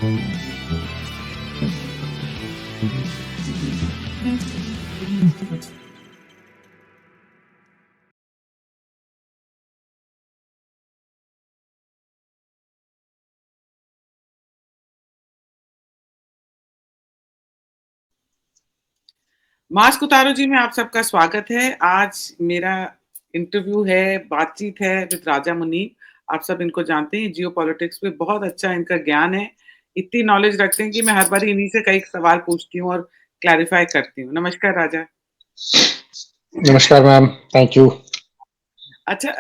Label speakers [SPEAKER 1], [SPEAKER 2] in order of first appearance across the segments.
[SPEAKER 1] Mask उतारो जी में आप सबका स्वागत है। आज मेरा इंटरव्यू है, बातचीत है विद राजा मुनीब। आप सब इनको जानते हैं, जियोपॉलिटिक्स पे बहुत अच्छा इनका ज्ञान है। इतनी नॉलेज रखते हैं कि मैं हर बारी इन्हीं से कई सवाल पूछती हूँ और क्लैरिफाई करती हूँ। नमस्कार राजा।
[SPEAKER 2] नमस्कार मैम, थैंक यू।
[SPEAKER 1] अच्छा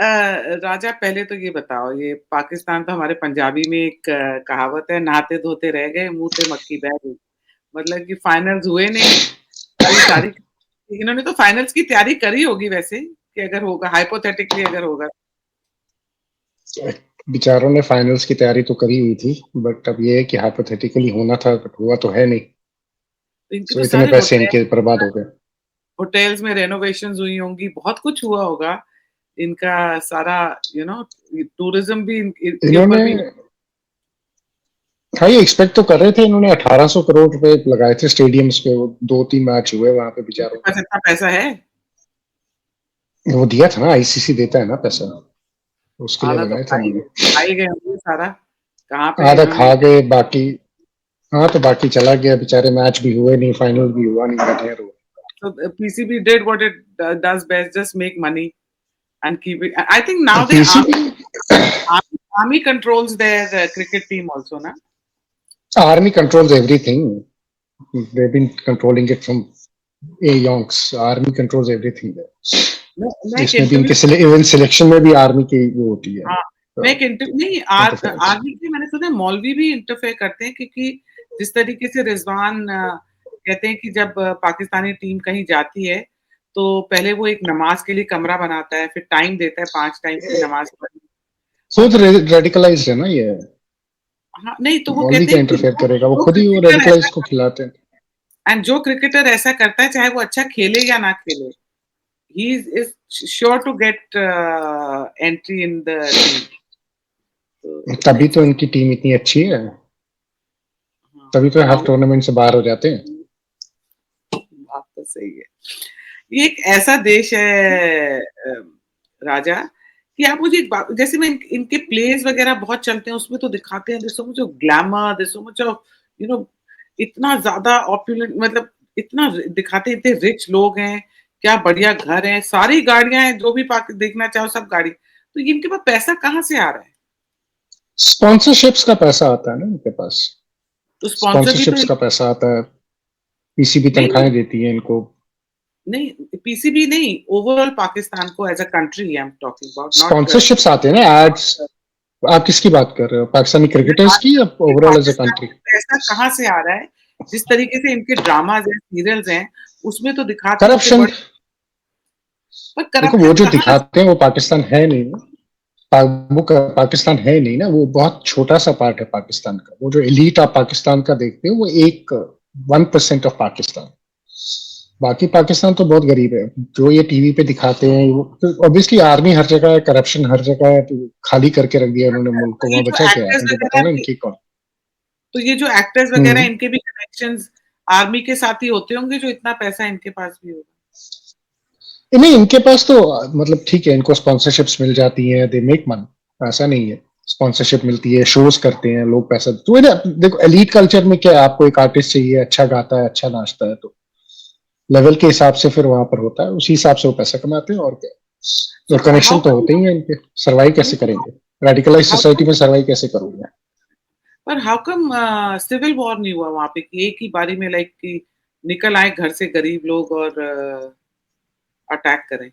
[SPEAKER 1] राजा पहले तो ये बताओ, ये पाकिस्तान तो हमारे पंजाबी में एक कहावत है, नहाते धोते रह गए, मुँह ते मक्खी बैठ गई। मतलब कि फाइनल्स हुए नहीं, सारी इन्होंने तो फाइनल्स की तैयारी करी होगी वैसे, कि अगर होगा हाइपोथेटिकली अगर होगा।
[SPEAKER 2] बेचारों ने फाइनल्स की तैयारी तो करी हुई थी, बट अब ये है कि हाइपोथेटिकली होना था, बट हुआ तो है नहीं।
[SPEAKER 1] तो इनके
[SPEAKER 2] सो
[SPEAKER 1] तो
[SPEAKER 2] इतने
[SPEAKER 1] सारे
[SPEAKER 2] पैसे इनके बर्बाद हो गए।
[SPEAKER 1] होटल्स में रेनोवेशंस हुई होंगी, बहुत कुछ हुआ होगा। इनका सारा टूरिज्म भी इनके ऊपर
[SPEAKER 2] इन्होंने
[SPEAKER 1] भी।
[SPEAKER 2] हाँ, ये एक्सपेक्ट तो कर रहे थे। इन्होंने 1800 करोड़ रुपए लगाए थे स्टेडियम्स पे। वो 2-3 मैच हुए वहां पे
[SPEAKER 1] इनके
[SPEAKER 2] बेचारों
[SPEAKER 1] पास इतना पैसा है,
[SPEAKER 2] ने। वो दिया था ना, आईसीसी देता है ना पैसा, उसके लिए
[SPEAKER 1] आधा तो
[SPEAKER 2] लगाए थे
[SPEAKER 1] खा
[SPEAKER 2] उन्होंने।
[SPEAKER 1] ही गए होंगे सारा। कहाँ पे
[SPEAKER 2] आधा
[SPEAKER 1] इन्होंने।
[SPEAKER 2] खा गए, बाकी हाँ तो बाकी चला गया बेचारे। मैच भी हुए नहीं, फाइनल भी हुआ नहीं, बैठे रहो।
[SPEAKER 1] So PCB did what it does best, just make money and keep it. I think now the
[SPEAKER 2] PCB
[SPEAKER 1] army controls their cricket team also, na?
[SPEAKER 2] Army controls everything. they've been controlling it from a yonks. Army controls everything there.
[SPEAKER 1] मैं एक
[SPEAKER 2] इसमें भी
[SPEAKER 1] interview.
[SPEAKER 2] इनके even selection में भी army की वो होती है
[SPEAKER 1] हाँ, मैं एक इंटरव्यू नहीं
[SPEAKER 2] इंटरफेरेंस।
[SPEAKER 1] आर्मी के मैंने सुना है मौलवी भी इंटरफेयर करते हैं, क्योंकि जिस तरीके से रिजवान कहते हैं कि जब पाकिस्तानी टीम कहीं जाती है तो पहले वो एक नमाज के लिए कमरा बनाता है, फिर टाइम देता है 5 टाइम की नमाज पढ़ने।
[SPEAKER 2] सो
[SPEAKER 1] और
[SPEAKER 2] तो रेडिकलाइज्ड है ना ये।
[SPEAKER 1] हाँ, नहीं तो वो
[SPEAKER 2] मौलवी
[SPEAKER 1] कहते
[SPEAKER 2] क्या
[SPEAKER 1] हैं कि
[SPEAKER 2] इंटरफेयर करेगा, वो
[SPEAKER 1] जो
[SPEAKER 2] खुद ही वो
[SPEAKER 1] क्रिकेटर
[SPEAKER 2] रेडिकलाइज
[SPEAKER 1] ऐसा
[SPEAKER 2] को खिलाते हैं।
[SPEAKER 1] एंड जो क्रिकेटर ऐसा करता है, चाहे वो अच्छा खेले या ना खेले, he is sure to get entry in the team. तो
[SPEAKER 2] तभी
[SPEAKER 1] इट्स
[SPEAKER 2] तो इनकी टीम इतनी अच्छी है, तभी तो हर
[SPEAKER 1] हाँ,
[SPEAKER 2] टूर्नामेंट से बाहर हो जाते हैं।
[SPEAKER 1] बात तो सही है। ये एक ऐसा देश है राजा, कि आप मुझे एक बात, जैसे मैं इनके प्लेस वगैरह बहुत चलते हैं, उसमें तो दिखाते हैं there so much of glamour, there so much of you know इतना ज्यादा ऑपुलेंट, मतलब इतना दिखाते हैं, इतने रिच लोग हैं, क्या बढ़िया घर है, सारी गाड़ियां हैं, जो भी पाक देखना चाहो सब गाड़ी। तो इनके पास पैसा कहाँ से आ रहा है?
[SPEAKER 2] स्पॉन्सरशिप्स का पैसा आता है ना इनके पास।
[SPEAKER 1] तो स्पॉन्सर भी तो
[SPEAKER 2] स्पॉन्सरशिप्स का पैसा आता है। पीसीबी
[SPEAKER 1] नहीं नहीं
[SPEAKER 2] तनख्वाहें देती है इनको।
[SPEAKER 1] नहीं, पीसीबी नहीं, ओवरऑल पाकिस्तान को as a country I am talking about, not
[SPEAKER 2] sponsorships आते हैं ना, एड्स। आप किसकी बात कर रहे हो, पाकिस्तानी क्रिकेटर्स की या overall as a
[SPEAKER 1] Pakistan
[SPEAKER 2] country?
[SPEAKER 1] में पैसा कहाँ से आ रहा है? जिस तरीके से इनके ड्रामाज हैं, सीरियल्स हैं, उसमें तो दिखाते हैं इतने
[SPEAKER 2] करप्शन।
[SPEAKER 1] बड़े, पर
[SPEAKER 2] देखो, वो
[SPEAKER 1] करप्शन
[SPEAKER 2] जो
[SPEAKER 1] कहाँ से?
[SPEAKER 2] दिखाते हैं वो पाकिस्तान है नहीं ना। पाकिस्तान है नहीं ना, वो बहुत छोटा सा पार्ट है पाकिस्तान का। वो जो एलीट आप पाकिस्तान का देखते हो वो एक 1% ऑफ पाकिस्तान। बाकी पाकिस्तान तो बहुत गरीब है। जो ये टीवी पे दिखाते हैं वो तो ऑब्वियसली आर्मी हर जगह है, करप्शन हर जगह है, तो खाली करके रख दिया उन्होंने मुल्क को।
[SPEAKER 1] ये
[SPEAKER 2] वहां
[SPEAKER 1] जो
[SPEAKER 2] बचा क्या है?
[SPEAKER 1] एक्टर्स
[SPEAKER 2] मुझे
[SPEAKER 1] वगैरह
[SPEAKER 2] बताओ ना
[SPEAKER 1] भी,
[SPEAKER 2] इनकी कौन।
[SPEAKER 1] तो ये जो एक्टर्स वगैरह
[SPEAKER 2] हम्म।
[SPEAKER 1] इनके भी कनेक्शंस आर्मी के साथ ही होते होंगे, जो इतना पैसा इनके पास भी होगा।
[SPEAKER 2] नहीं, इनके पास तो मतलब ठीक है, इनको स्पॉन्सरशिप्स मिल जाती हैं, दे मेक मनी। ऐसा नहीं है। स्पॉन्सरशिप मिलती है, शोज करते हैं लोग, पैसा तो देखो एलीट कल्चर में क्या है, आपको एक आर्टिस्ट चाहिए, अच्छा गाता है, अच्छा नाचता है, तो लेवल के हिसाब से फिर वहां पर होता है, उसी हिसाब से वो पैसा कमाते हैं और क्या।
[SPEAKER 1] सो
[SPEAKER 2] और
[SPEAKER 1] हाउ
[SPEAKER 2] कनेक्शन तो
[SPEAKER 1] कम,
[SPEAKER 2] होते ही है इनके। सर्वाइव कैसे करेंगे रेडिकलाइज
[SPEAKER 1] हाउ
[SPEAKER 2] सोसाइटी में, सर्वाइव कैसे करोगे?
[SPEAKER 1] पर हाउ कम सिविल वॉर नहीं हुआ वहां पे, कि एक ही बारी में लाइक कि निकल आए घर से गरीब लोग और अटैक करें?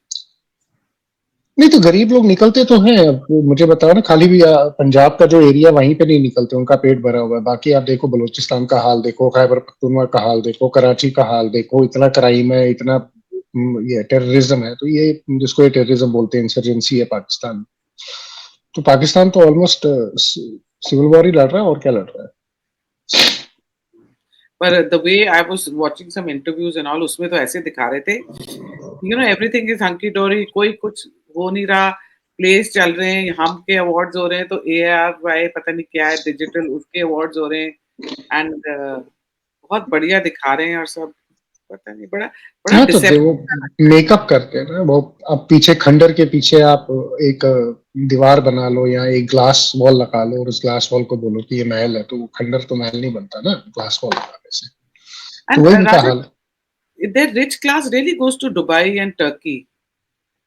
[SPEAKER 2] नहीं तो गरीब लोग निकलते तो हैं। अब मुझे बताओ ना, खाली भी पंजाब का जो एरिया वहीं पे नहीं निकलते, उनका पेट भरा हुआ है। बाकी आप देखो, बलूचिस्तान का हाल देखो, खैबर पख्तूनख्वा का हाल देखो, कराची का हाल देखो। इतना क्राइम है, इतना ये टेररिज्म है, तो ये जिसको ये टेररिज्म बोलते हैं, इंसर्जेंसी है पाकिस्तान में। तो पाकिस्तान तो ऑलमोस्ट सिविल वॉर ही लड़ रहा है, और क्या लड़ रहा है।
[SPEAKER 1] पर the way I was watching some interviews and all, उसमें तो ऐसे दिखा रहे थे, एवरीथिंग इज हंकी डोरी, कोई कुछ हो नहीं रहा, प्लेस चल रहे हैं, हम के अवार्ड्स हो रहे हैं, तो एआरवाई पता नहीं क्या है, डिजिटल उसके अवार्ड्स हो रहे हैं, एंड बहुत बढ़िया दिखा रहे हैं और सब, पता नहीं, बड़ा बड़ा
[SPEAKER 2] हाँ, तो वो
[SPEAKER 1] डिसेप्टिव लगता है।
[SPEAKER 2] मेकअप करते हैं ना वो। अब पीछे खंडर के पीछे आप एक दीवार बना लो या एक ग्लास वॉल लगा लो और उस ग्लास वॉल को बोलो कि ये महल है, तो वो खंडर तो महल नहीं बनता ना ग्लास वॉल लगाने से। तो
[SPEAKER 1] एंड
[SPEAKER 2] वही उनका
[SPEAKER 1] राजा,
[SPEAKER 2] हाल है।
[SPEAKER 1] their rich class really goes to Dubai and Turkey.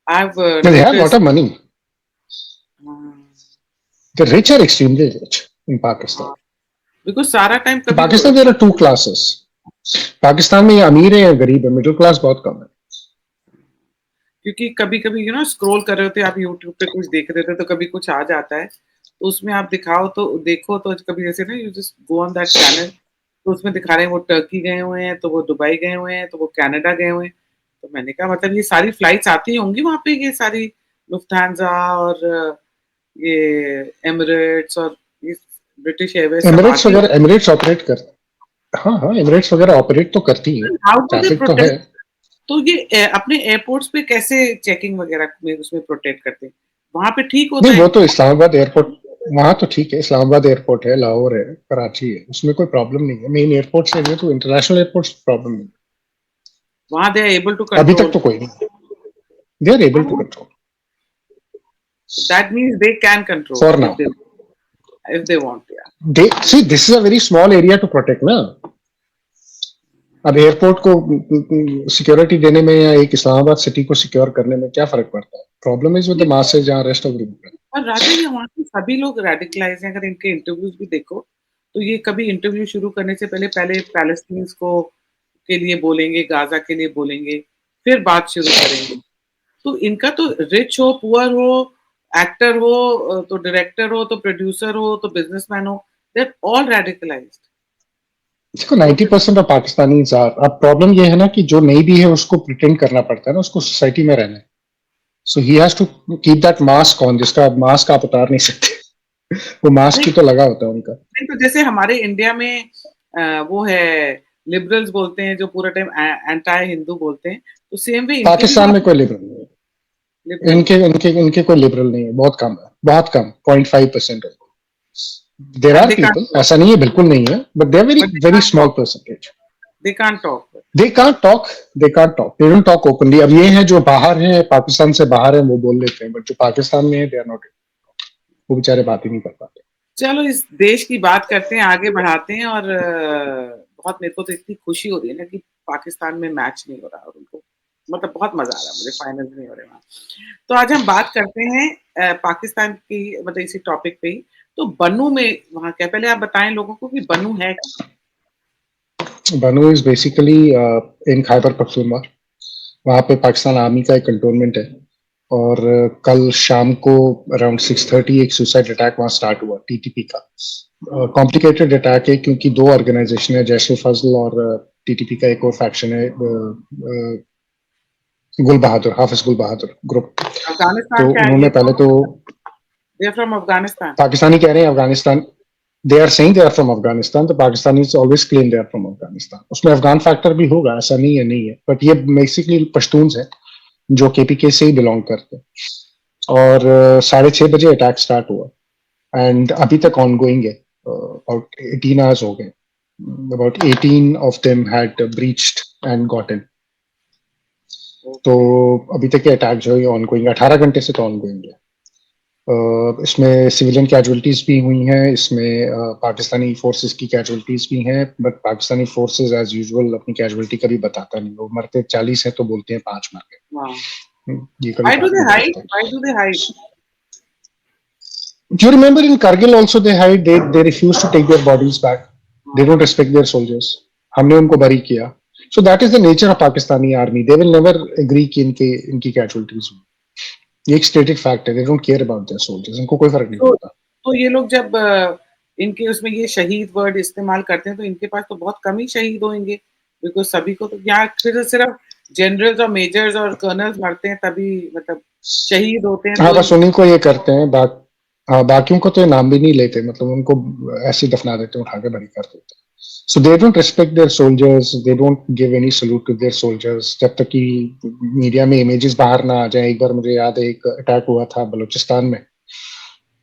[SPEAKER 1] I've
[SPEAKER 2] They have a lot
[SPEAKER 1] noticed.
[SPEAKER 2] of money. The rich are extremely rich in Pakistan.
[SPEAKER 1] Because सारा टाइम
[SPEAKER 2] In
[SPEAKER 1] कभी
[SPEAKER 2] Pakistan, there are two classes. Pakistan में या अमीर है या गरीब है, middle class बहुत कम है।
[SPEAKER 1] क्योंकि कभी-कभी स्क्रॉल कर रहे होते हैं आप यूट्यूब पे, कुछ देख रहे थे तो कभी कुछ आ जाता है, तो उसमें आप दिखाओ तो देखो तो कभी ऐसे ना, you just go on that channel, तो उसमें दिखा रहे हैं वो टर्की गए हुए हैं, तो वो दुबई गए हुए हैं, तो वो कनाडा गए हुए हैं। तो मैंने कहा मतलब ये सारी फ्लाइट्स आती होंगी वहाँ पे, ये सारी लुफ्थांसा और ये एमिरेट्स और ये ब्रिटिश एयरवेज़ सब
[SPEAKER 2] एमिरेट्स
[SPEAKER 1] आती
[SPEAKER 2] वगैरह, एमिरेट्स ऑपरेट कर, हाँ हाँ, एमिरेट्स वगैरह ऑपरेट तो करती है,
[SPEAKER 1] होंगी। हाउ डू दे
[SPEAKER 2] ट्रैफिक तो है।
[SPEAKER 1] प्रोटेक्ट? तो ये अपने एयरपोर्ट्स पे कैसे चेकिंग वगैरह में उसमें प्रोटेक्ट करते हैं? वहाँ पे ठीक होता
[SPEAKER 2] नहीं,
[SPEAKER 1] है?
[SPEAKER 2] वो तो इस्लामाबाद एयरपोर्ट, वहां तो ठीक है। इस्लामाबाद एयरपोर्ट है, लाहौर है, कराची है, उसमें कोई प्रॉब्लम नहीं है। मेन एयरपोर्ट से है तो इंटरनेशनल एयरपोर्ट प्रॉब्लम नहीं
[SPEAKER 1] वहाँ दे आर एबल टू
[SPEAKER 2] है। अभी तक
[SPEAKER 1] कंट्रोल।
[SPEAKER 2] तो कोई नहीं, they are able to control
[SPEAKER 1] that means they can control
[SPEAKER 2] for now.
[SPEAKER 1] If they want, yeah.
[SPEAKER 2] They see this is a very small area to protect ना। अब एयरपोर्ट को security देने में या एक इस्लामाबाद सिटी को सिक्योर करने में क्या फर्क पड़ता है? Problem is with the masses जहां रेस्ट ऑफ ग्रुप है।
[SPEAKER 1] और राजा, ये वहाँ के सभी लोग रेडिकलाइज हैं, अगर इनके इंटरव्यूज भी देखो, तो ये कभी इंटरव्यू शुरू करने से पहले पहले पैलेस्टीन्स को के लिए बोलेंगे, गाजा के लिए बोलेंगे, फिर बात शुरू करेंगे। तो इनका तो रिच हो, पुअर हो, एक्टर हो, तो डायरेक्टर हो, तो प्रोड्यूसर हो, तो बिजनेसमैन हो, दे आर ऑल रेडिकलाइज्ड।
[SPEAKER 2] इसको
[SPEAKER 1] तो
[SPEAKER 2] 90% ऑफ पाकिस्तानी अब प्रॉब्लम ये है ना कि जो नहीं भी है उसको प्रिटेंड करना पड़ता है ना, उसको सोसाइटी में रहना है। So he has to keep that mask on, जिसका मास्क आप उतार नहीं सकते। वो मास्क
[SPEAKER 1] नहीं,
[SPEAKER 2] ही तो लगा होता है उनका।
[SPEAKER 1] नहीं तो जैसे हमारे इंडिया में वो है, लिबरल्स बोलते हैं जो पूरा टाइम एंटी हिंदू बोलते हैं, तो सेम वे इनके भी
[SPEAKER 2] पाकिस्तान में
[SPEAKER 1] बहुत
[SPEAKER 2] कोई लिबरल नहीं है।
[SPEAKER 1] लिबरल
[SPEAKER 2] इनके
[SPEAKER 1] है।
[SPEAKER 2] इनके इनके कोई लिबरल नहीं है, बहुत कम है, बहुत कम, 0.5%। देर
[SPEAKER 1] एंड
[SPEAKER 2] आर पीपल, ऐसा नहीं है बिल्कुल नहीं है, but they are very very small percentage.
[SPEAKER 1] They can't talk.
[SPEAKER 2] They can't talk, they can't talk, they don't talk openly. अब ये है जो बाहर है, पाकिस्तान से बाहर है, वो बोल लेते हैं, बट जो पाकिस्तान में है दे आर नॉट, वो बेचारे बात ही नहीं कर पाते।
[SPEAKER 1] चलो इस देश की बात करते हैं, आगे बढ़ाते हैं, और बहुत मेरे को तो इतनी खुशी हो रही है ना कि पाकिस्तान में मैच नहीं हो रहा, और उनको मतलब बहुत मजा आ रहा है मुझे, फाइनल नहीं हो रहे वहाँ। तो आज हम बात करते हैं पाकिस्तान की, मतलब इसी टॉपिक पे ही। तो बनू में वहाँ क्या, पहले आप बताएं लोगों को कि बनू है क्या?
[SPEAKER 2] बनू इज बेसिकली इन खैबर पख्तूनख्वा। वहाँ पे पाकिस्तान आर्मी का एक कंटोनमेंट है। और कल शाम को अराउंड 6:30 एक सुसाइड अटैक वहाँ स्टार्ट हुआ, टीटीपी का। कॉम्प्लिकेटेड अटैक है क्योंकि दो ऑर्गेनाइजेशन है, जैश फजल और टीटीपी का एक और फैक्शन है, गुल बहादुर, हाफिज गुल बहादुर ग्रुप।
[SPEAKER 1] अफगानिस्तान
[SPEAKER 2] तो
[SPEAKER 1] क्या है ये?
[SPEAKER 2] उन्होंने पहले तो,
[SPEAKER 1] दे फ्रॉम अफगानिस्तान।
[SPEAKER 2] पाकिस्तानी कह रहे हैं Afghanistan, they are saying they are from Afghanistan, तो Pakistani always claim they are from Afghanistan. उसमें अफगान फैक्टर भी होगा, ऐसा नहीं है, नहीं है, बट ये बेसिकली पश्तून्स है जो केपीके से ही बिलोंग करते हैं। और 6:30 बजे अटैक स्टार्ट हुआ एंड अभी तक ऑन गोइंग है। अबाउट 18 आवर्स हो गए। About 18 of them had breached and got in. तो
[SPEAKER 1] ओके।
[SPEAKER 2] अभी तक ये अटैक जो है ऑन गोइंग, 18 घंटे से तो ऑन गोइंग है। इसमें सिविलियन कैजुअलिटीज भी हुई हैं, इसमें पाकिस्तानी फोर्सेस की कैजुअलिटीज भी हैं, but Pakistani forces as usual अपनी कैजुअलिटी कभी बताता नहीं। वो मरते 40 है तो बोलते हैं 5 मर गए।
[SPEAKER 1] वाह।
[SPEAKER 2] ये कभी
[SPEAKER 1] व्हाई डू
[SPEAKER 2] बात
[SPEAKER 1] दे
[SPEAKER 2] नहीं
[SPEAKER 1] हाइड?
[SPEAKER 2] बताते।
[SPEAKER 1] Why do they hide?
[SPEAKER 2] Do you remember in Kargil also they hide, they refuse to take their bodies back. They don't respect their soldiers. हमने उनको बरी किया. So that is the nature of Pakistani army. They will never agree कि इनकी casualties हुई. ये एक stated fact है. They don't care about their soldiers. इनको कोई फर्क नहीं
[SPEAKER 1] तो
[SPEAKER 2] पड़ता.
[SPEAKER 1] तो ये लोग जब इनके उसमें ये शहीद वर्ड इस्तेमाल करते हैं, तो इनके पास तो बहुत कम ही शहीद होंगे, बिकॉज सभी को तो यहाँ फिर सिर्फ जनरल्स और मेजर्स और कर्नल्स मरते हैं तभी, मतलब शहीद होते हैं
[SPEAKER 2] हाँ,
[SPEAKER 1] तो
[SPEAKER 2] बस उन्हीं को ये करते हैं। हाँ, बाकियों को तो ये नाम भी नहीं लेते, मतलब उनको ऐसे ही दफना देते हैं, उठा के बरी कर देते हैं। So they don't respect their soldiers. They don't give any salute to their soldiers. जब तक कि मीडिया में इमेजेस बाहर ना आ जाए। एक बार मुझे याद है एक अटैक हुआ था बलूचिस्तान में,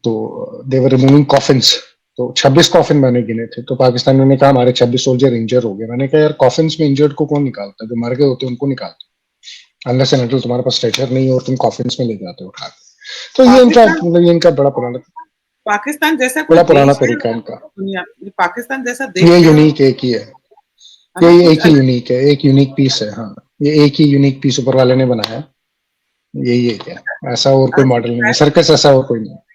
[SPEAKER 2] तो दे वर रिमूविंग कॉफिन्स। तो 26 कॉफिन मैंने गिने थे, तो पाकिस्तानियों ने कहा हमारे 26 सोल्जर इंजर हो गए। मैंने कहा यार कॉफिन्स में इंजर्ड को कौन निकालता है, जो मर गए होते हैं उनको निकालते हैं, अनलेस एंड अनटिल तुम्हारे पास स्ट्रेचर नहीं है और तुम कॉफिन्स में ले जाते हो उठा के। तो ये इनका
[SPEAKER 1] पाकिस्तान
[SPEAKER 2] मतलब ये इनका
[SPEAKER 1] पाकिस्तान जैसा कोई
[SPEAKER 2] बड़ा पुराना
[SPEAKER 1] देश है
[SPEAKER 2] तरीका है इनका।
[SPEAKER 1] दुनिया, पाकिस्तान जैसा
[SPEAKER 2] ये
[SPEAKER 1] देश है
[SPEAKER 2] यूनिक एक ही है,
[SPEAKER 1] है
[SPEAKER 2] ये
[SPEAKER 1] ना, कुछ
[SPEAKER 2] एक ही यूनिक है, एक यूनिक पीस है। हाँ, ये एक ही यूनिक पीस ऊपर वाले ने बनाया है, यही एक है, ऐसा और कोई मॉडल नहीं है, सर्कस ऐसा और कोई नहीं है।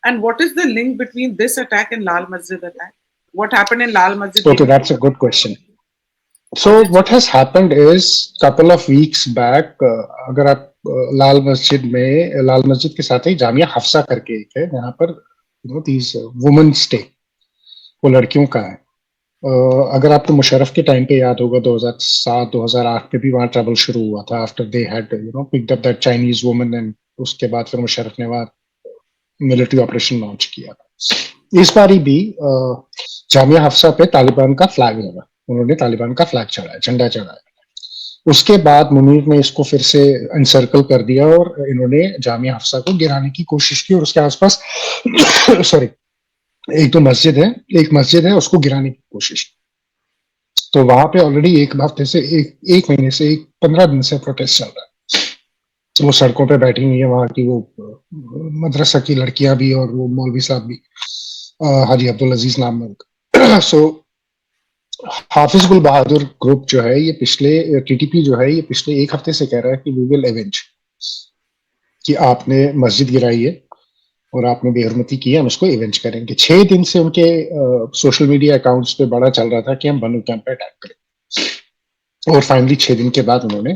[SPEAKER 1] And what is the link between this attack and Lal Masjid attack? What happened in Lal Masjid?
[SPEAKER 2] Okay, that's a good question. So
[SPEAKER 1] Ajit
[SPEAKER 2] what has happened is couple of weeks back, अगर आप लाल मस्जिद के साथ ही जामिया हफ्सा करके एक है, यहाँ पर these women stay, वो लड़कियों का है। अगर आपको मुशर्रफ के टाइम पे याद होगा 2007-2008 में भी वहाँ ट्रबल शुरू हुआ था, after they had picked up that Chinese woman, and उसके बाद फिर मुशर्रफ ने वहाँ मिलिट्री ऑपरेशन लॉन्च किया। इस बारी भी जामिया हफ्सा पे तालिबान का फ्लैग लगा, उन्होंने तालिबान का फ्लैग चढ़ाया, झंडा चढ़ाया। उसके बाद मुनीर ने इसको फिर से एनसर्कल कर दिया और इन्होंने जामिया हफ्सा को गिराने की कोशिश की, और उसके आसपास सॉरी एक मस्जिद है उसको गिराने की कोशिश। तो वहां पे ऑलरेडी एक हफ्ते से एक महीने से 15 दिन से प्रोटेस्ट चल रहा है। वो सड़कों पे बैठी हुई है वहां की वो मदरसा की लड़कियां भी और वो मौलवी साहब भी, हाजी अब्दुल अजीज नाम है उनका। सो हाफिज गुल बहादुर ग्रुप जो है ये टीटीपी जो है ये पिछले एक हफ्ते से कह रहा है कि वी विल एवेंज, कि आपने मस्जिद गिराई है और आपने बेहरमती की है, हम उसको इवेंज करेंगे। 6 दिन से उनके सोशल मीडिया अकाउंट्स पे बड़ा चल रहा था कि हम बनु कैंप पे अटैक करें, और फाइनली 6 दिन के बाद उन्होंने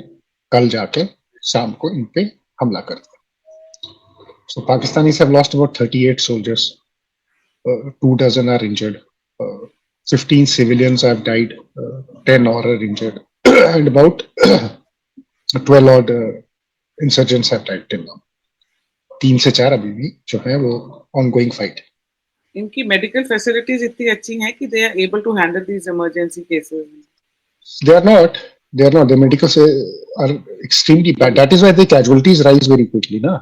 [SPEAKER 2] कल जाके शाम को इन पे हमला कर दिया। So Pakistanis have lost about 38 soldiers, 2 dozen are injured, 15 civilians have died, 10 or are injured, and about 12 odd insurgents have died till now. 3 से 4 अभी भी जो है वो ऑनगोइंग फाइट।
[SPEAKER 1] इनकी मेडिकल फैसिलिटीज इतनी अच्छी हैं कि they are able to handle these emergency cases.
[SPEAKER 2] They are not. The medicals are extremely bad. That is why the casualties rise very quickly, ना।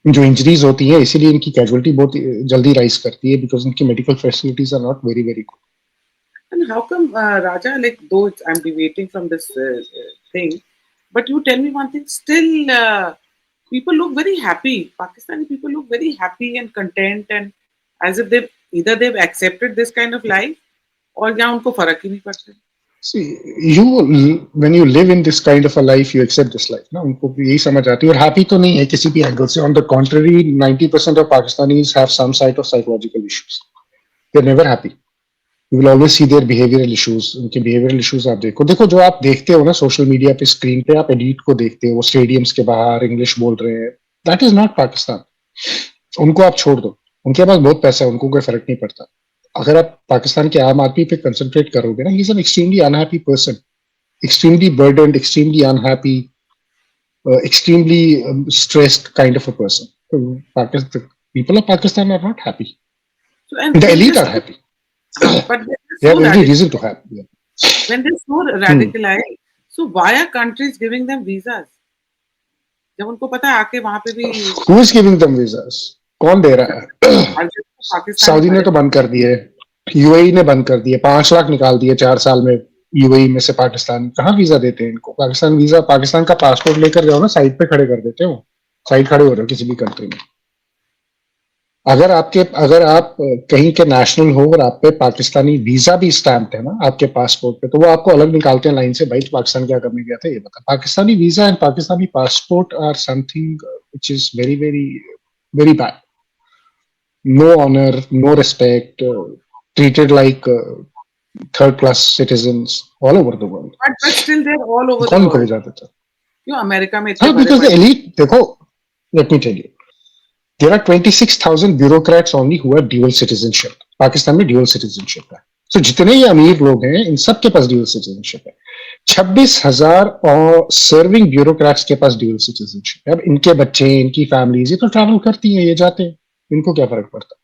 [SPEAKER 2] जो इंजरीज होती है इसीलिए इनकी कैजुअलिटी बहुत जल्दी राइज करती है, बिकॉज इनकी medical facilities are not very very good.
[SPEAKER 1] And how come, Raja, like, though I'm deviating from this thing, but you tell me one thing, still people look very happy. Pakistani people look very happy and content, and as if they've accepted this kind of life, और या उनको फर्क ही नहीं पड़ता।
[SPEAKER 2] See, when you live in this kind of a life, you accept this life, ना। उनको भी यही समझ आती है, और हैप्पी तो नहीं है किसी भी एंगल से। On the contrary, 90% of Pakistanis have some sort of psychological issues. They're never happy. You will always see their behavioral issues. उनके behavioral issues आप देखो जो आप देखते हो ना सोशल मीडिया पे, स्क्रीन पे आप एडिट को देखते हो, वो स्टेडियम्स के बाहर इंग्लिश बोल रहे हैं, दैट इज नॉट पाकिस्तान। उनको आप छोड़ दो, उनके पास बहुत पैसा है, उनको कोई फर्क नहीं पड़ता। अगर आप पाकिस्तान के आम आदमी पे कंसंट्रेट करोगे ना, he is an extremely unhappy person, extremely burdened, extremely unhappy, extremely stressed kind of a person. So people of Pakistan are not happy.
[SPEAKER 1] So, and
[SPEAKER 2] The elite are happy.
[SPEAKER 1] but
[SPEAKER 2] They have every reason to have. Yeah.
[SPEAKER 1] When they're so radicalized, so why are countries giving them visas? जब उनको पता है आके वहां पे भी
[SPEAKER 2] Who is giving them visas? कौन दे रहा है? सऊदी ने तो बंद कर दिए, यूएई ने बंद कर दिए, 5 लाख निकाल दिए 4 साल में यूएई में से। पाकिस्तान कहाँ वीजा देते हैं इनको? पाकिस्तान का पासपोर्ट लेकर जाओ ना, साइड पे खड़े कर देते हो, साइड खड़े हो रहे हो किसी भी कंट्री में। अगर आप कहीं के नेशनल हो और आप पे पाकिस्तानी वीजा भी स्टैम्प्ड है ना आपके पासपोर्ट पे, तो वो आपको अलग निकालते हैं लाइन से, भाई पाकिस्तान क्या करने गया था ये बता। Pakistani visa and Pakistani passport are something which is very very very bad. No honor, no respect, treated like third class citizens all over the world.
[SPEAKER 1] But still they're all over the
[SPEAKER 2] कौन
[SPEAKER 1] world.
[SPEAKER 2] को जाता था?
[SPEAKER 1] क्यों America में
[SPEAKER 2] हाँ, because the elite, देखो, let me tell you, there are 26,000 bureaucrats only who have dual citizenship. Pakistan में dual citizenship है। So जितने ये अमीर लोग हैं, इन सब के पास dual citizenship है। 26,000 और सर्विंग ब्यूरोक्रेट्स के पास dual citizenship है। अब इनके बच्चे, इनकी फैमिलीज ये तो ट्रैवल करती हैं, ये जाते हैं, इनको क्या फर्क पड़ता?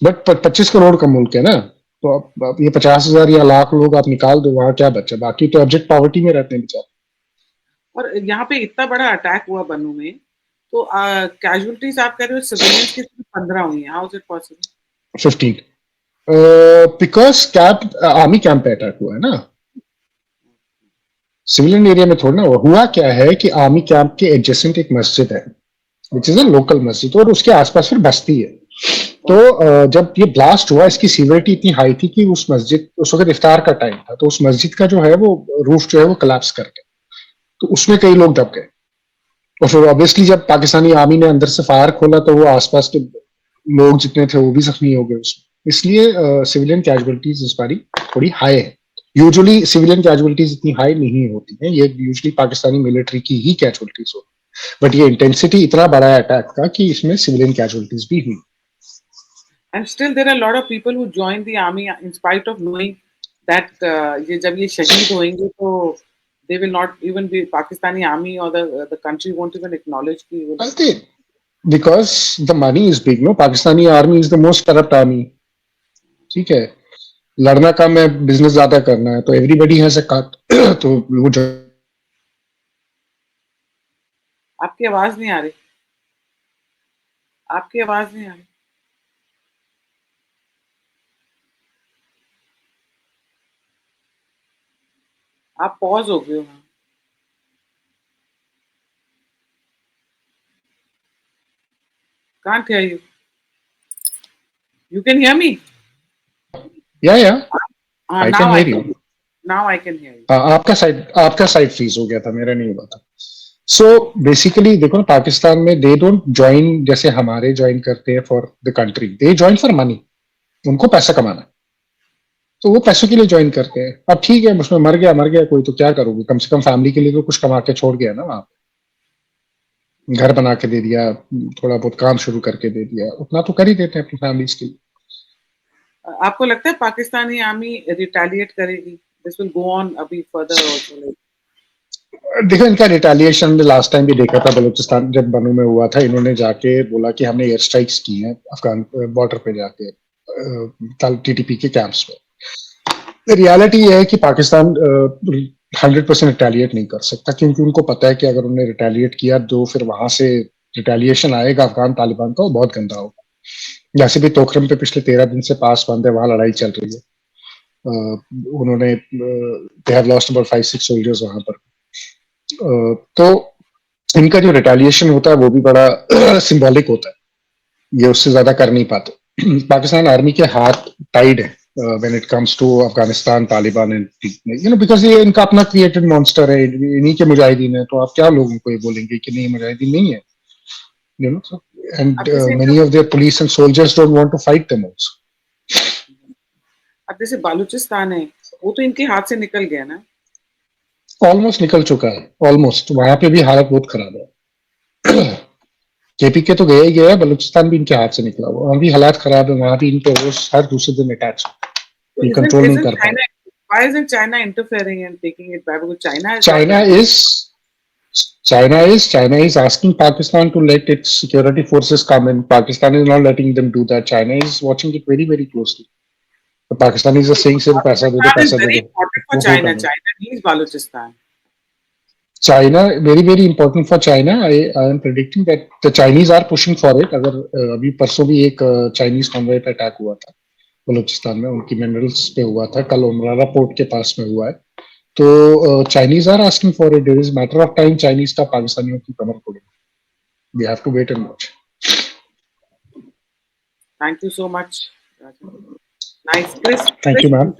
[SPEAKER 2] बट 25 करोड़ का मुल्क है ना, तो अब ये 50,000 या लाख लोग आप निकाल दो, वहां क्या बचा? बाकी तो एब्जेक्ट पॉवर्टी में रहते हैं बेचारे।
[SPEAKER 1] और यहाँ पे इतना बड़ा अटैक हुआ बन्नू में, तो कैजुअलिटीज आप कह रहे हो सिविलियंस की सिर्फ 15 हुई हैं, how is it possible?
[SPEAKER 2] 15 because camp army camp पे अटैक हुआ है ना, सिविलियन एरिया में थोड़ा ना हुआ। क्या है कि आर्मी कैंप के एडजेसेंट एक मस्जिद है विच इज अ लोकल मस्जिद, और उसके आसपास फिर बस्ती है। तो जब ये ब्लास्ट हुआ, इसकी सीवियरिटी इतनी हाई थी कि उस मस्जिद, उस वक्त इफ्तार का टाइम था, तो उस मस्जिद का जो है वो रूफ जो है वो कोलैप्स कर गया, तो उसमें कई लोग दब गए। और फिर ऑब्वियसली जब पाकिस्तानी आर्मी ने अंदर से फायर खोला तो वो आसपास के लोग जितने थे वो भी जख्मी हो गए उसमें। इसलिए सिविलियन कैजुअलिटीज इस बारी थोड़ी हाई है। यूजुअली सिविलियन कैजुअलिटीज इतनी हाई नहीं होती है, ये यूजुअली पाकिस्तानी मिलिट्री की ही कैजुअलिटीज होती है, बट ये इंटेंसिटी इतना बड़ा है अटैक का कि इसमें सिविलियन कैजुअलिटीज भी हुई।
[SPEAKER 1] And still there are a lot of people who join the army in spite of knowing that ये जब ये शहीद होंगे तो they will not even be Pakistani army or the country won't even acknowledge कि वो
[SPEAKER 2] I think because the money is big, no? Pakistani army is the most corrupt army. ठीक है, लड़ना कम है, बिजनेस ज्यादा करना है, तो एवरीबडी हैज अ कट। तो वो जो
[SPEAKER 1] आपकी आवाज नहीं आ रही, आपकी आवाज नहीं आ रही। आप पॉज हो गए हो। Can't hear you. You can hear me?
[SPEAKER 2] या आई
[SPEAKER 1] Now
[SPEAKER 2] can
[SPEAKER 1] I
[SPEAKER 2] here you.
[SPEAKER 1] can. Now I can hear you.
[SPEAKER 2] आपका साइड फ्रीज हो गया था, मेरा नहीं हुआ था। सो बेसिकली देखो ना, पाकिस्तान में दे डोंट ज्वाइन जैसे हमारे ज्वाइन करते हैं for the country, they join for money. उनको पैसा कमाना है, तो वो पैसों के लिए ज्वाइन करते हैं। अब ठीक है, उसमें मर गया कोई, तो क्या करोगे, कम से कम फैमिली के लिए तो कुछ कमा के छोड़ गया ना वहां पे, घर बना के दे दिया, थोड़ा बहुत काम शुरू करके दे दिया, उतना तो कर ही देते हैं अपनी फैमिलीज के लिए।
[SPEAKER 1] आपको लगता है पाकिस्तानी आर्मी रिटेलिएट करेगी? दिस विल गो ऑन अभी फर्दर आल्सो।
[SPEAKER 2] देखो, इनका रिटेलिएशन लास्ट टाइम भी देखा था, बलूचिस्तान जब बनू में हुआ था, इन्होंने जाके बोला कि हमने एयर स्ट्राइक्स की हैं अफगान बॉर्डर पे जाके, टीटीपी के कैंप्स में। रियलिटी ये है कि पाकिस्तान 100% रिटेलिएट नहीं कर सकता, क्योंकि उनको पता है कि अगर उन्होंने रिटेलिएट किया तो फिर वहां से रिटेलिएशन आएगा अफगान तालिबान का, वो बहुत गंदा होगा। जैसे भी तोकरम पे पिछले 13 दिन से पास बंद है, वहां लड़ाई चल रही है। उन्होंने they have lost about 5-6 soldiers वहां पर। तो इनका जो रिटेलिएशन होता है वो भी बड़ा सिंबॉलिक होता है, ये उससे ज्यादा कर नहीं पाते। पाकिस्तान आर्मी के हाथ टाइड है when it comes to Afghanistan Taliban and you know, because ये इनका अपना क्रिएटेड मॉन्स्टर है, इन्हीं के मुजाहिदीन है, तो आप क्या लोगों को ये बोलेंगे कि नहीं मुजाहिदीन नहीं है, यू नो।
[SPEAKER 1] अब
[SPEAKER 2] एंड
[SPEAKER 1] जैसे
[SPEAKER 2] many of their police and soldiers don't want to fight them also.
[SPEAKER 1] अब जैसे बालूचिस्तान है, वो तो इनके हाथ से निकल गया ना।
[SPEAKER 2] ऑलमोस्ट निकल चुका है, ऑलमोस्ट। वहां पे भी हालत बहुत खराब है। केपीके तो गया ही गया है, बलूचिस्तान भी इनके हाथ से निकला हुआ, वहां भी हालात खराब है, वहां भी इन पे रोज हर दूसरे दिन अटैक्स,
[SPEAKER 1] So
[SPEAKER 2] ये
[SPEAKER 1] isn't
[SPEAKER 2] कंट्रोल नहीं
[SPEAKER 1] isn't
[SPEAKER 2] कर पा
[SPEAKER 1] China,
[SPEAKER 2] रहे।
[SPEAKER 1] why isn't China interfering and taking it back? Because China has lots
[SPEAKER 2] China
[SPEAKER 1] of
[SPEAKER 2] is China is asking Pakistan to let its security forces come in. Pakistan is not letting them do that. China is watching it very closely. The Pakistanis are saying सिर्फ पैसा दे दो,
[SPEAKER 1] Balochistan is
[SPEAKER 2] पैसा दे
[SPEAKER 1] very
[SPEAKER 2] दो,
[SPEAKER 1] important for
[SPEAKER 2] वो होगा
[SPEAKER 1] China.
[SPEAKER 2] नहीं।
[SPEAKER 1] China needs Balochistan.
[SPEAKER 2] China very important for China. I am predicting that the Chinese are pushing for it. अगर अभी परसों भी एक चाइनीज कॉन्वॉय पे अटैक हुआ था बलूचिस्तान में, उनकी मिनरल्स पे हुआ था, कल उमराला पोर्ट के पास में हुआ है। तो Chinese are asking for it, there is matter of time Chinese का पाकिस्तानियों की कमर तोड़ेगा। We have to wait and watch.
[SPEAKER 1] Thank you so much, Raja. Nice, Chris.
[SPEAKER 2] Thank
[SPEAKER 1] Chris,
[SPEAKER 2] you ma'am.